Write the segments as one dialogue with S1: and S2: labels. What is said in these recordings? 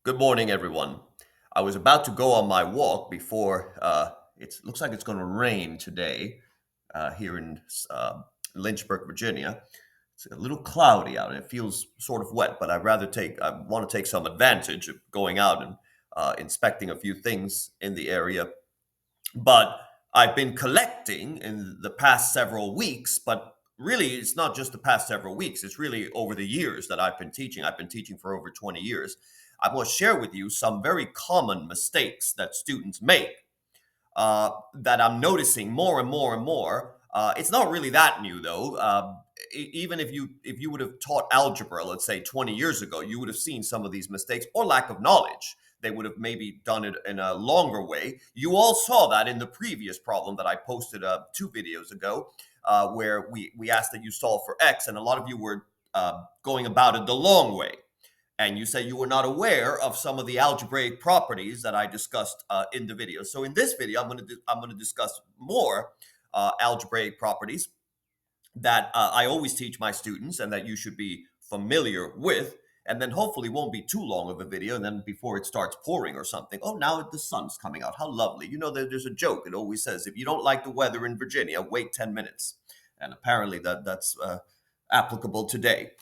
S1: Good morning, everyone. I was about to go on my walk before it looks like it's going to rain today here in Lynchburg, Virginia. It's a little cloudy out and it feels sort of wet, but I want to take some advantage of going out and inspecting a few things in the area. But I've been collecting in the past several weeks, but really it's not just the past several weeks, it's really over the years that I've been teaching. I've been teaching for over 20 years. I want to share with you some very common mistakes that students make that I'm noticing more and more and more. It's not really that new though. Even if you would have taught algebra, let's say 20 years ago, you would have seen some of these mistakes or lack of knowledge. They would have maybe done it in a longer way. You all saw that in the previous problem that I posted 2 videos ago, where we asked that you solve for x, and a lot of you were going about it the long way, and you said you were not aware of some of the algebraic properties that I discussed in the video. So in this video, I'm going to discuss more algebraic properties that I always teach my students and that you should be familiar with. And then hopefully won't be too long of a video. And then before it starts pouring or something, oh, now the sun's coming out. How lovely. You know, there's a joke. It always says, if you don't like the weather in Virginia, wait 10 minutes. And apparently that's applicable today.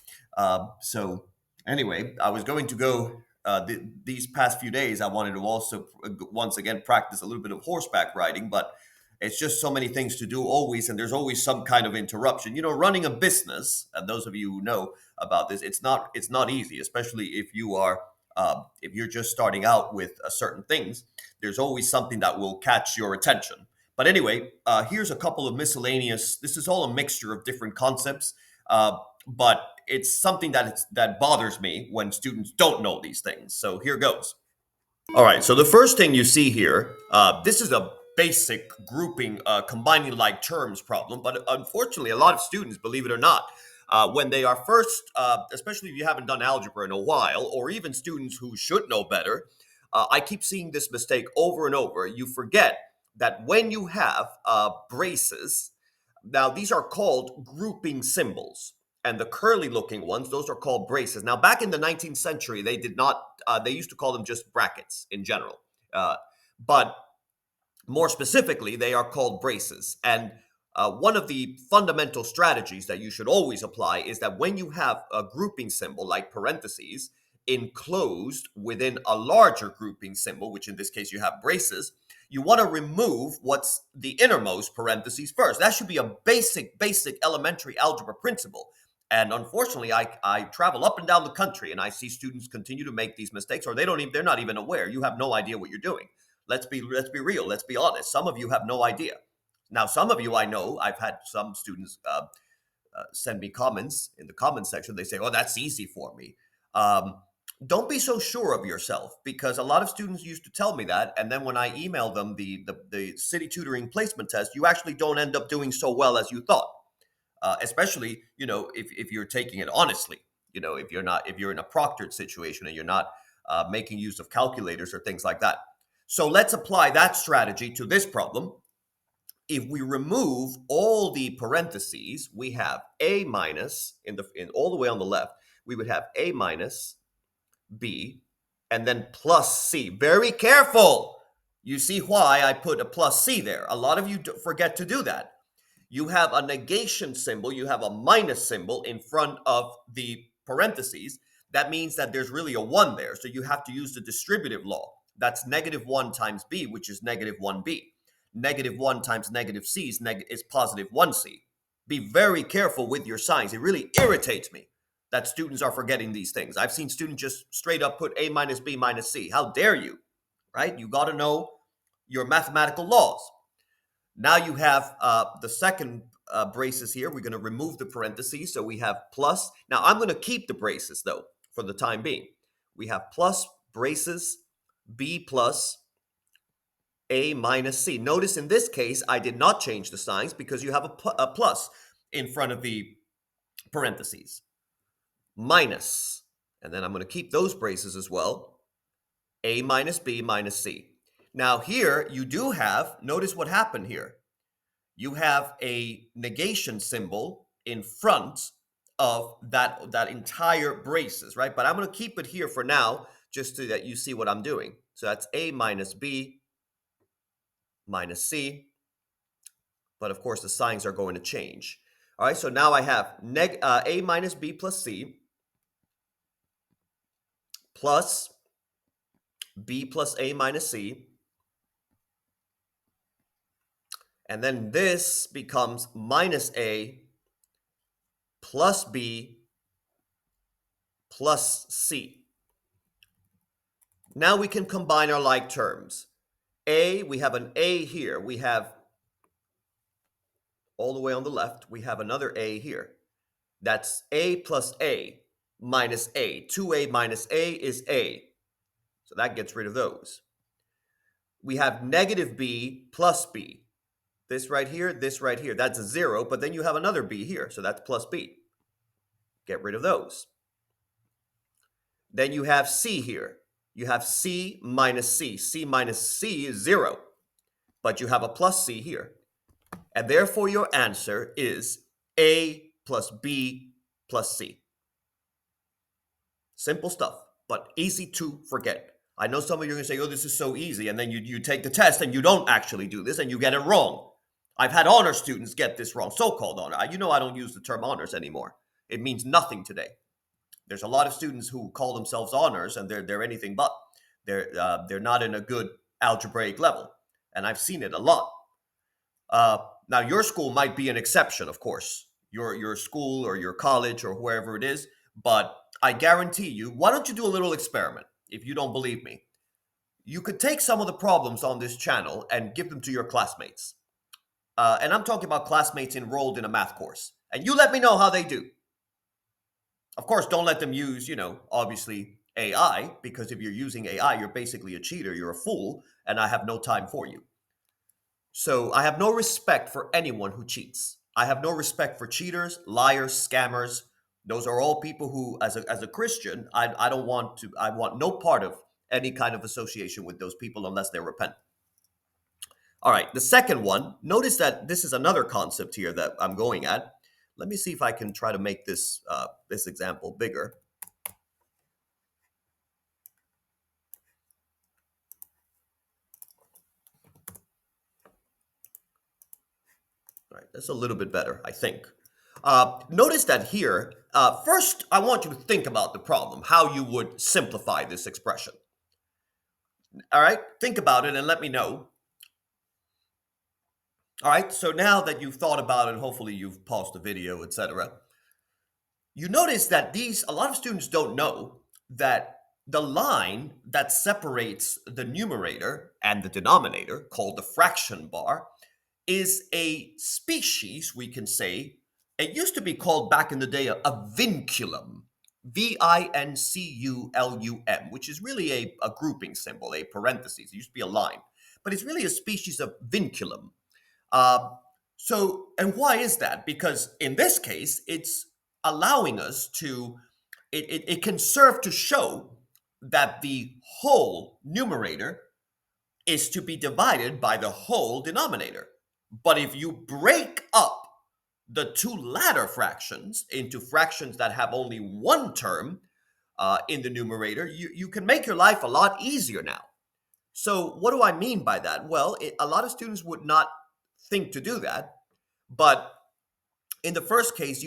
S1: So anyway, I was going to go these past few days. I wanted to also once again practice a little bit of horseback riding, but it's just so many things to do always, and there's always some kind of interruption. You know, running a business, and those of you who know about this, it's not easy, especially if you're just starting out with certain things. There's always something that will catch your attention. But anyway, here's a couple of miscellaneous. This is all a mixture of different concepts, but it's something that bothers me when students don't know these things. So here goes. All right, so the first thing you see here, this is a basic grouping, combining like terms problem, but unfortunately, a lot of students, believe it or not, when they are first, especially if you haven't done algebra in a while, or even students who should know better, I keep seeing this mistake over and over. You forget that when you have braces, now these are called grouping symbols. And the curly looking ones, those are called braces. Now, back in the 19th century, they did not, they used to call them just brackets in general. But more specifically, they are called braces. And one of the fundamental strategies that you should always apply is that when you have a grouping symbol like parentheses enclosed within a larger grouping symbol, which in this case you have braces, you want to remove what's the innermost parentheses first. That should be a basic elementary algebra principle. And unfortunately, I travel up and down the country and I see students continue to make these mistakes, or they're not even aware. You have no idea what you're doing. Let's be real. Let's be honest. Some of you have no idea. Now, some of you I know. I've had some students send me comments in the comment section. They say, "Oh, that's easy for me." Um, don't be so sure of yourself, because a lot of students used to tell me that, and then when I email them the city tutoring placement test, you actually don't end up doing so well as you thought. Especially, if you're taking it honestly. If you're in a proctored situation and you're not making use of calculators or things like that. So let's apply that strategy to this problem. If we remove all the parentheses, we have a minus in all the way on the left. We would have a minus b, and then plus c. Very careful. You see why I put a plus c there. A lot of you forget to do that. You have a negation symbol, you have a minus symbol in front of the parentheses. That means that there's really a 1 there. So you have to use the distributive law. That's -1 times b, which is -1b. -1 times -c is +1c. Be very careful with your signs. It really irritates me that students are forgetting these things. I've seen students just straight up put a minus b minus c. How dare you, right? You got to know your mathematical laws. Now you have the second braces here. We're going to remove the parentheses. So we have plus. Now I'm going to keep the braces, though, for the time being. We have plus braces, b plus, a minus c. Notice in this case, I did not change the signs because you have a plus in front of the parentheses. Minus. And then I'm going to keep those braces as well. A minus b minus c. Now here you do have, notice what happened here. You have a negation symbol in front of that entire braces, right? But I'm going to keep it here for now just so that you see what I'm doing. So that's A minus B minus C. But of course, the signs are going to change. All right, so now I have A minus B plus C plus B plus A minus C. And then this becomes minus A plus B plus C. Now we can combine our like terms. We have an A here. We have, all the way on the left, we have another A here. That's A plus A minus A. 2A minus A is A. So that gets rid of those. We have negative B plus B. This right here, that's a 0, but then you have another B here, so that's plus B. Get rid of those. Then you have C here. You have C minus C. C minus C is 0, but you have a plus C here. And therefore your answer is A plus B plus C. Simple stuff, but easy to forget. I know some of you are going to say, oh, this is so easy, and then you take the test and you don't actually do this and you get it wrong. I've had honor students get this wrong, so-called honor. You know I don't use the term honors anymore. It means nothing today. There's a lot of students who call themselves honors, and they're anything but. They're not in a good algebraic level, and I've seen it a lot. Now, your school might be an exception, of course, your school or your college or wherever it is, but I guarantee you, why don't you do a little experiment if you don't believe me? You could take some of the problems on this channel and give them to your classmates. And I'm talking about classmates enrolled in a math course. And you let me know how they do. Of course, don't let them use, obviously AI, because if you're using AI, you're basically a cheater, you're a fool, and I have no time for you. So I have no respect for anyone who cheats. I have no respect for cheaters, liars, scammers. Those are all people who, as a Christian, I want no part of any kind of association with those people unless they repent. All right, the second one, notice that this is another concept here that I'm going at. Let me see if I can try to make this, this example bigger. All right, that's a little bit better, I think. Notice that here, first, I want you to think about the problem, how you would simplify this expression. All right, think about it and let me know. All right, so now that you've thought about it, hopefully you've paused the video, etc. You notice that a lot of students don't know that the line that separates the numerator and the denominator, called the fraction bar, is a species, we can say. It used to be called back in the day a vinculum, Vinculum, which is really a grouping symbol, a parentheses. It used to be a line, but it's really a species of vinculum. And why is that? Because in this case, it's allowing us to, it can serve to show that the whole numerator is to be divided by the whole denominator. But if you break up the two latter fractions into fractions that have only one term in the numerator, you can make your life a lot easier now. So what do I mean by that? Well, a lot of students would not think to do that, but in the first case,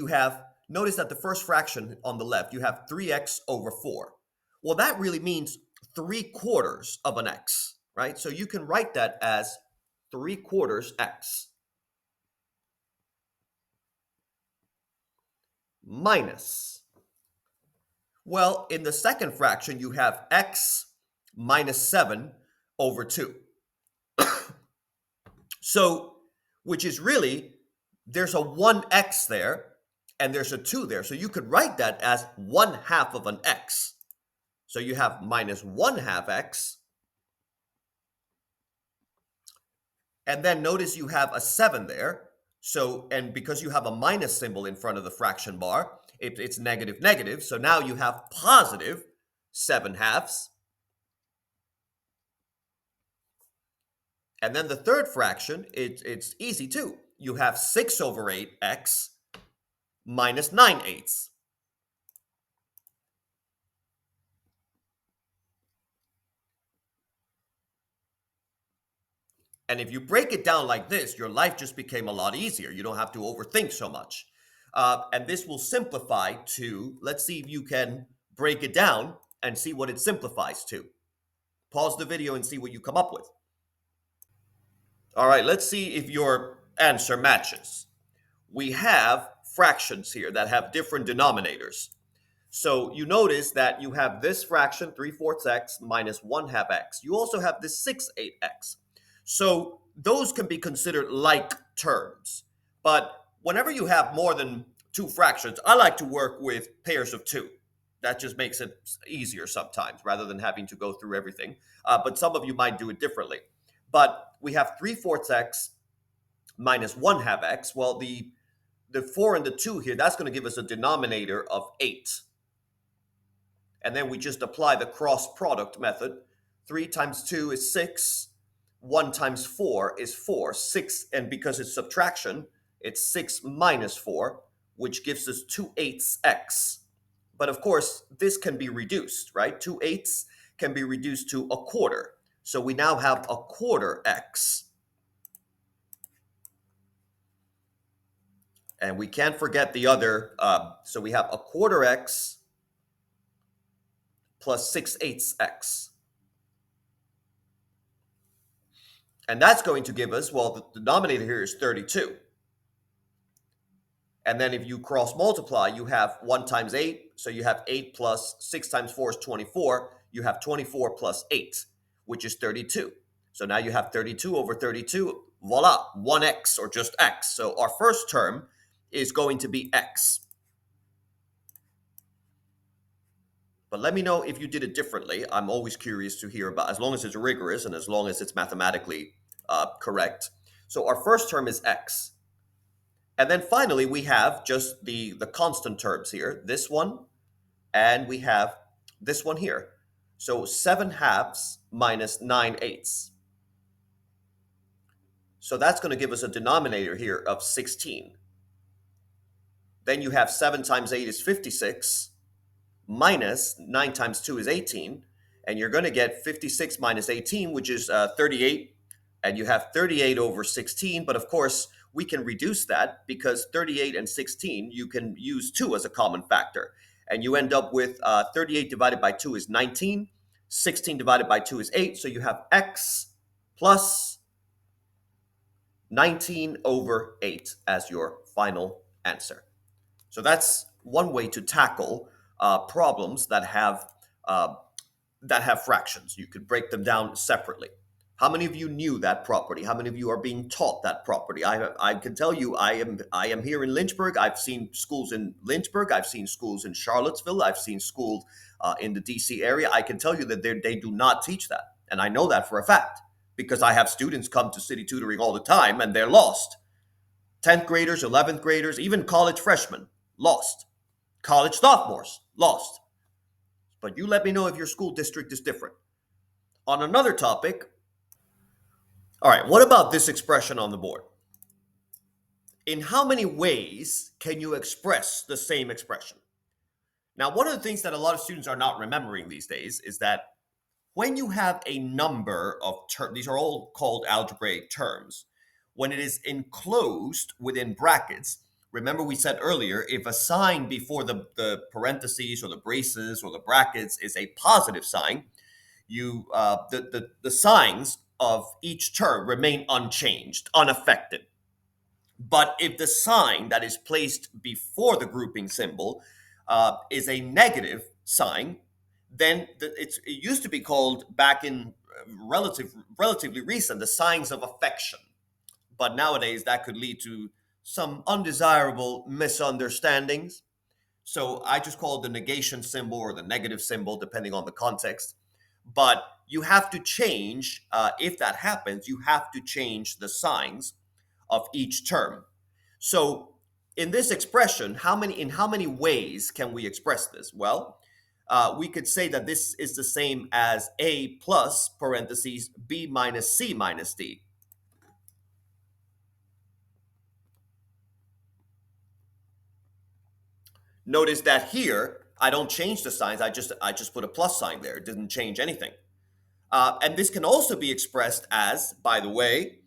S1: notice that the first fraction on the left, you have 3x over 4. Well, that really means 3/4 of an x, right? So you can write that as 3/4 x minus. Well, in the second fraction, you have x minus 7 over 2. So, which is really, there's a 1x there, and there's a 2 there. So you could write that as 1/2 of an x. So you have minus 1/2 x. And then notice you have a 7 there. So, and because you have a minus symbol in front of the fraction bar, it's negative, negative. So now you have positive 7/2. And then the third fraction, it's easy too. You have 6 over 8x minus 9/8. And if you break it down like this, your life just became a lot easier. You don't have to overthink so much. And this will simplify to, let's see if you can break it down and see what it simplifies to. Pause the video and see what you come up with. All right, let's see if your answer matches. We have fractions here that have different denominators. So you notice that you have this fraction, 3/4 x minus 1/2 x. You also have this 6/8 x. So those can be considered like terms. But whenever you have more than two fractions, I like to work with pairs of two. That just makes it easier sometimes rather than having to go through everything. But some of you might do it differently. But we have 3/4 x minus 1/2 x. Well, the 4 and the 2 here, that's going to give us a denominator of 8. And then we just apply the cross product method. 3 times 2 is 6. 1 times 4 is 4. 6, and because it's subtraction, it's 6 minus 4, which gives us 2/8 x. But of course, this can be reduced, right? 2/8 can be reduced to a quarter. So we now have a quarter x. And we can't forget the other. So we have a quarter x plus 6/8 x. And that's going to give us, well, the denominator here is 32. And then if you cross multiply, you have 1 times 8. So you have 8 plus 6 times 4 is 24. You have 24 plus 8, which is 32. So now you have 32 over 32. Voila, 1x or just x. So our first term is going to be x. But let me know if you did it differently. I'm always curious to hear about, as long as it's rigorous and as long as it's mathematically correct. So our first term is x. And then finally, we have just the constant terms here, this one, and we have this one here. So 7/2 minus 9/8. So that's going to give us a denominator here of 16. Then you have 7 times 8 is 56, minus 9 times 2 is 18, and you're going to get 56 minus 18, which is 38, and you have 38 over 16, but of course, we can reduce that because 38 and 16, you can use 2 as a common factor, and you end up with 38 divided by 2 is 19, 16 divided by 2 is 8, so you have x plus 19 over 8 as your final answer. So that's one way to tackle problems that have fractions. You could break them down separately. How many of you knew that property? How many of you are being taught that property? I can tell you, I am here in Lynchburg. I've seen schools in Lynchburg. I've seen schools in Charlottesville. I've seen schools in the DC area. I can tell you that they do not teach that, and I know that for a fact because I have students come to city tutoring all the time, and they're lost. 10th graders, 11th graders, even college freshmen, lost. College sophomores, lost. But you let me know if your school district is different. On another topic, all right, what about this expression on the board? In how many ways can you express the same expression? Now, one of the things that a lot of students are not remembering these days is that when you have a number of terms, these are all called algebraic terms, when it is enclosed within brackets, remember we said earlier, if a sign before the parentheses or the braces or the brackets is a positive sign, the signs of each term remain unchanged, unaffected. But if the sign that is placed before the grouping symbol is a negative sign, then it used to be called back in relatively recent the signs of affection. But nowadays that could lead to some undesirable misunderstandings. So I just call it the negation symbol or the negative symbol, depending on the context. But you have to change, if that happens, you have to change the signs of each term. So in this expression, in how many ways can we express this? Well, we could say that this is the same as A plus parentheses B minus C minus D. Notice that here, I don't change the signs. I just put a plus sign there. It didn't change anything. And this can also be expressed as, by the way,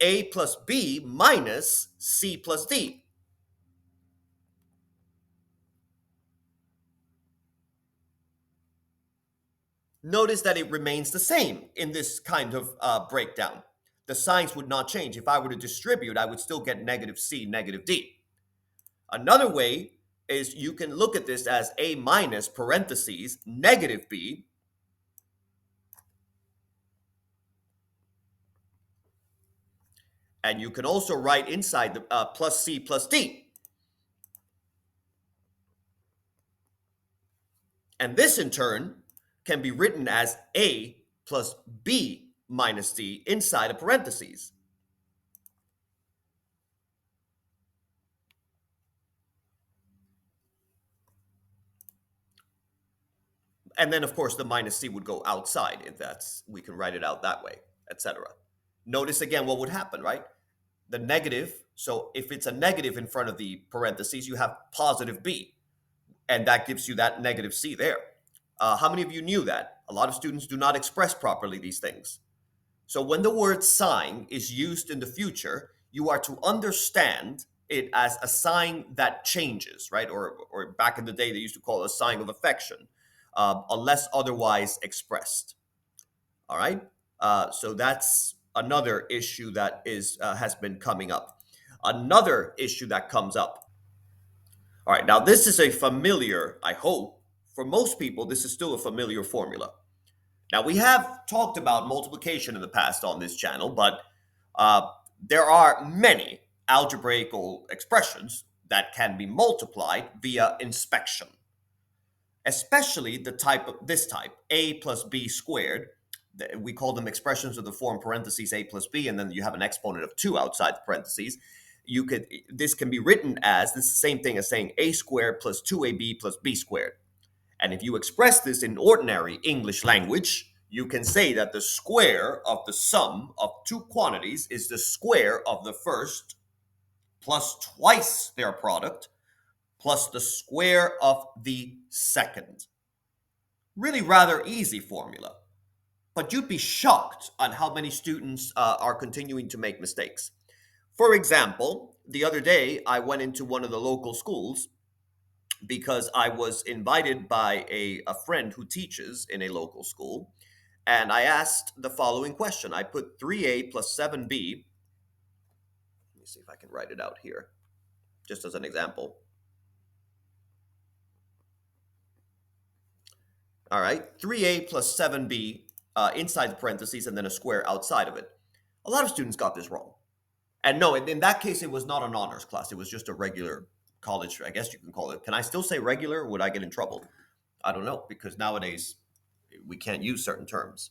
S1: A plus B minus C plus D. Notice that it remains the same in this kind of breakdown. The signs would not change. If I were to distribute, I would still get negative C, negative D. Another way is you can look at this as A minus parentheses negative B, and you can also write inside the plus C plus D. And this in turn can be written as A plus B minus D inside of parentheses. And then, of course, the minus C would go outside if that's, we can write it out that way, etc. Notice again what would happen, right? The negative, so if it's a negative in front of the parentheses, you have positive B, and that gives you that negative C there. How many of you knew that? A lot of students do not express properly these things. So when the word sign is used in the future, you are to understand it as a sign that changes, right? Or back in the day, they used to call it a sign of affection, unless otherwise expressed. All right. So that's another issue that is has been coming up. Another issue that comes up. All right. Now this is a familiar. I hope for most people, this is still a familiar formula. Now, we have talked about multiplication in the past on this channel, but there are many algebraical expressions that can be multiplied via inspection, especially the type of this type, a plus b squared. We call them expressions of the form parentheses a plus b, and then you have an exponent of 2 outside the parentheses. This can be written as, this is the same thing as saying a squared plus 2ab plus b squared. And if you express this in ordinary English language, you can say that the square of the sum of 2 quantities is the square of the first plus twice their product plus the square of the second. Really rather easy formula. But you'd be shocked on how many students are continuing to make mistakes. For example, the other day I went into one of the local schools because I was invited by a friend who teaches in a local school. And I asked the following question. I put 3a plus 7b. Let me see if I can write it out here, just as an example. All right, 3a plus 7b inside the parentheses and then a square outside of it. A lot of students got this wrong. And no, in that case, it was not an honors class. It was just a regular college, I guess you can call it. Can I still say regular, or would I get in trouble? I don't know, because nowadays we can't use certain terms.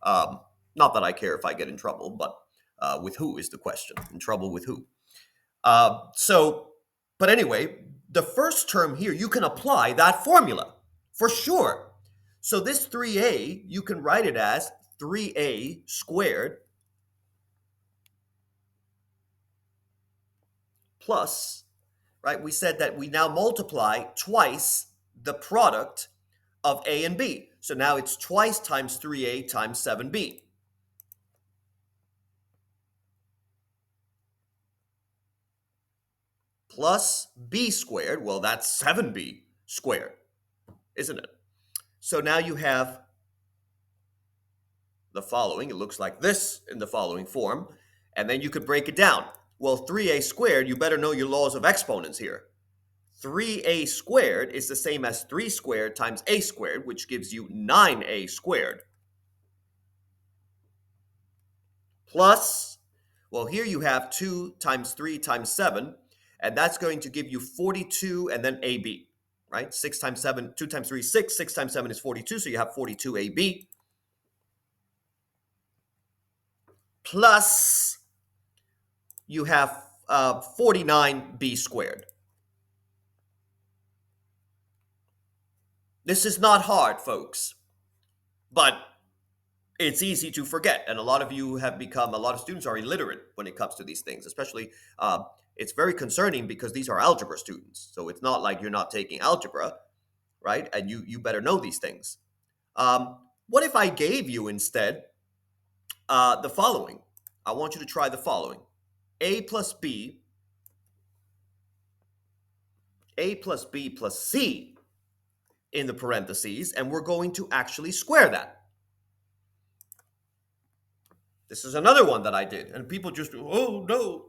S1: Not that I care if I get in trouble, but with who is the question? In trouble with who? But anyway, the first term here, you can apply that formula for sure. So this 3a, you can write it as 3a squared plus, right? We said that we now multiply twice the product of a and b. So now it's twice times 3a times 7b. Plus b squared, well, that's 7b squared, isn't it? So now you have the following. It looks like this in the following form. And then you could break it down. Well, 3a squared, you better know your laws of exponents here. 3a squared is the same as 3 squared times a squared, which gives you 9a squared. Plus, well, here you have 2 times 3 times 7, and that's going to give you 42 and then ab, right? 6 times 7, 2 times 3 is 6, 6 times 7 is 42, so you have 42ab. Plus, you have 49b squared. This is not hard, folks, but it's easy to forget. And a lot of students are illiterate when it comes to these things, especially it's very concerning because these are algebra students. So it's not like you're not taking algebra, right? And you better know these things. What if I gave you instead the following? I want you to try the following. A plus B plus C in the parentheses, and we're going to actually square that. This is another one that I did, and people just, oh no,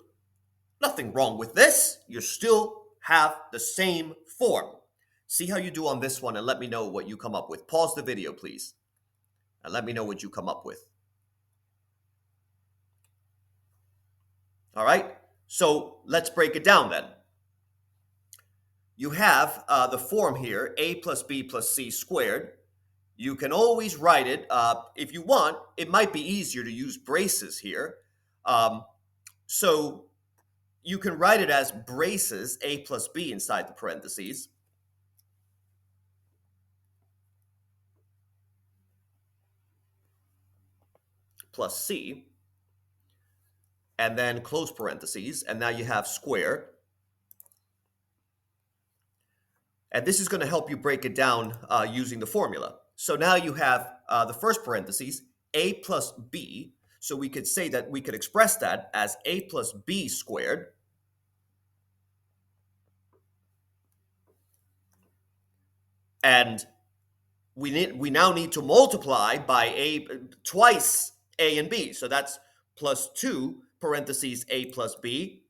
S1: nothing wrong with this. You still have the same form. See how you do on this one and let me know what you come up with. Pause the video, please, and let me know what you come up with. All right, so let's break it down then. You have the form here, a plus b plus c squared. You can always write it, if you want, it might be easier to use braces here. So you can write it as braces, a plus b inside the parentheses. Plus c. And then close parentheses, and now you have square. And this is going to help you break it down using the formula. So now you have the first parentheses, a plus b. So we could say that we could express that as a plus b squared. And we now need to multiply by twice a and b. So that's plus 2 parentheses a plus b.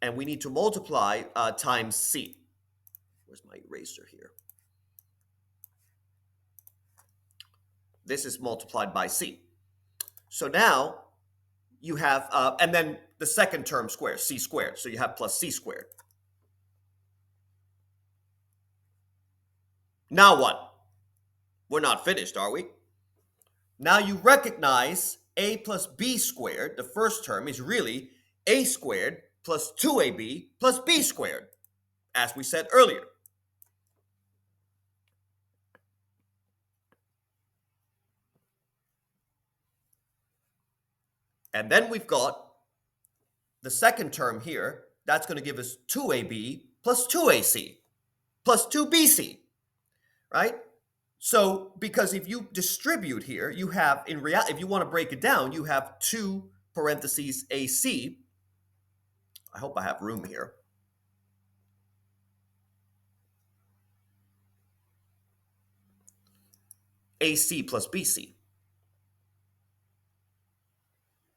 S1: And we need to multiply times c. Where's my eraser here? This is multiplied by c. So now you have, and then the second term squared, c squared. So you have plus c squared. Now what? We're not finished, are we? Now you recognize a plus b squared, the first term, is really a squared plus 2ab plus b squared, as we said earlier. And then we've got the second term here. That's going to give us 2ab plus 2ac plus 2bc, right? So, because if you distribute here, you have, in reality, if you want to break it down, you have 2 parentheses ac. I hope I have room here. AC plus BC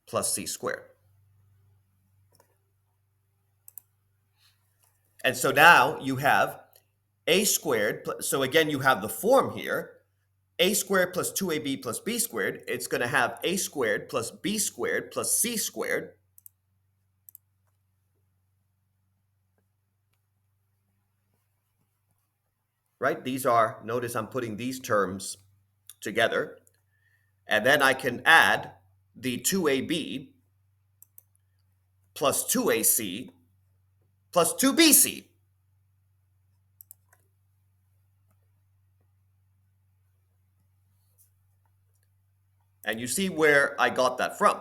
S1: plus C squared. And so now you have A squared. So again, you have the form here. A squared plus 2AB plus B squared. It's going to have A squared plus B squared plus C squared. Right? These are, notice I'm putting these terms together. And then I can add the 2AB plus 2AC plus 2BC. And you see where I got that from.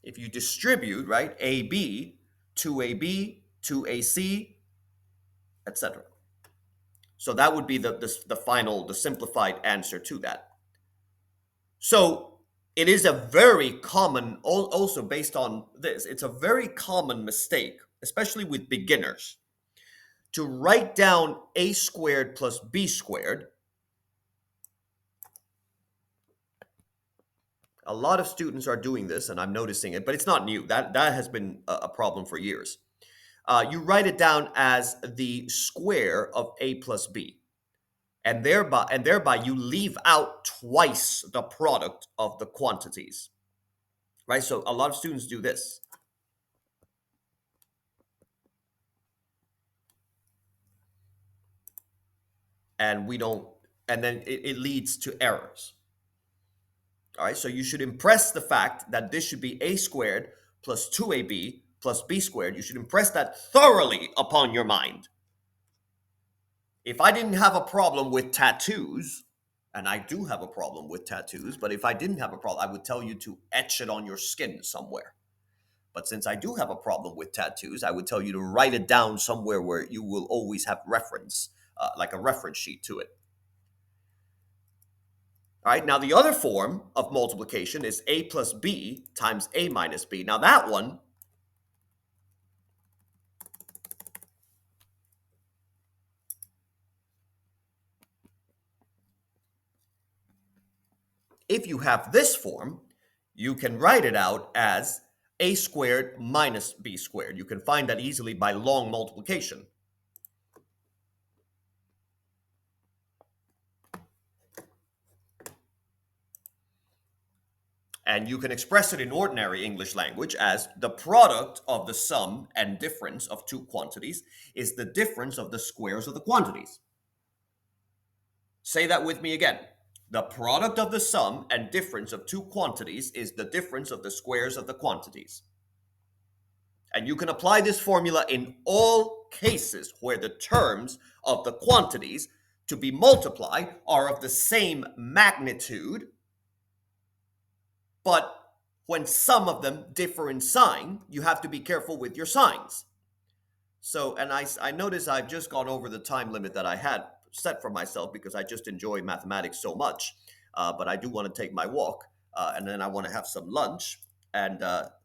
S1: If you distribute, right, AB, 2AB, 2AC, etc. So that would be the final, the simplified answer to that. So it is a very common, also based on this, it's a very common mistake, especially with beginners, to write down A squared plus B squared. A lot of students are doing this, and I'm noticing it, but it's not new. That has been a problem for years. You write it down as the square of A plus B. And thereby you leave out twice the product of the quantities. Right? So a lot of students do this. And then it leads to errors. All right, so you should impress the fact that this should be A squared plus 2AB plus B squared. You should impress that thoroughly upon your mind. If I didn't have a problem with tattoos, and I do have a problem with tattoos, but if I didn't have a problem, I would tell you to etch it on your skin somewhere, But since I do have a problem with tattoos, I would tell you to write it down somewhere where you will always have reference, like a reference sheet to it. All right, now the other form of multiplication is a plus b times a minus b. Now that one, if you have this form, you can write it out as a squared minus b squared. You can find that easily by long multiplication. And you can express it in ordinary English language as the product of the sum and difference of two quantities is the difference of the squares of the quantities. Say that with me again. The product of the sum and difference of two quantities is the difference of the squares of the quantities. And you can apply this formula in all cases where the terms of the quantities to be multiplied are of the same magnitude, but when some of them differ in sign, you have to be careful with your signs. So, and I notice I've just gone over the time limit that I had set for myself because I just enjoy mathematics so much. But I do want to take my walk, and then I want to have some lunch, and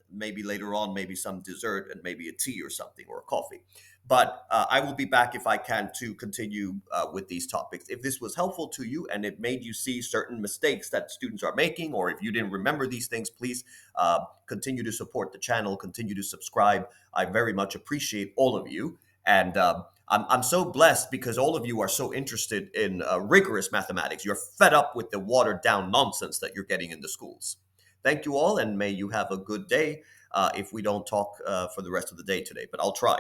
S1: maybe later on, maybe some dessert, and maybe a tea or something or a coffee. But I will be back if I can to continue with these topics. If this was helpful to you and it made you see certain mistakes that students are making, or if you didn't remember these things, please continue to support the channel, continue to subscribe. I very much appreciate all of you. And I'm so blessed because all of you are so interested in rigorous mathematics. You're fed up with the watered down nonsense that you're getting in the schools. Thank you all, and may you have a good day if we don't talk for the rest of the day today, but I'll try.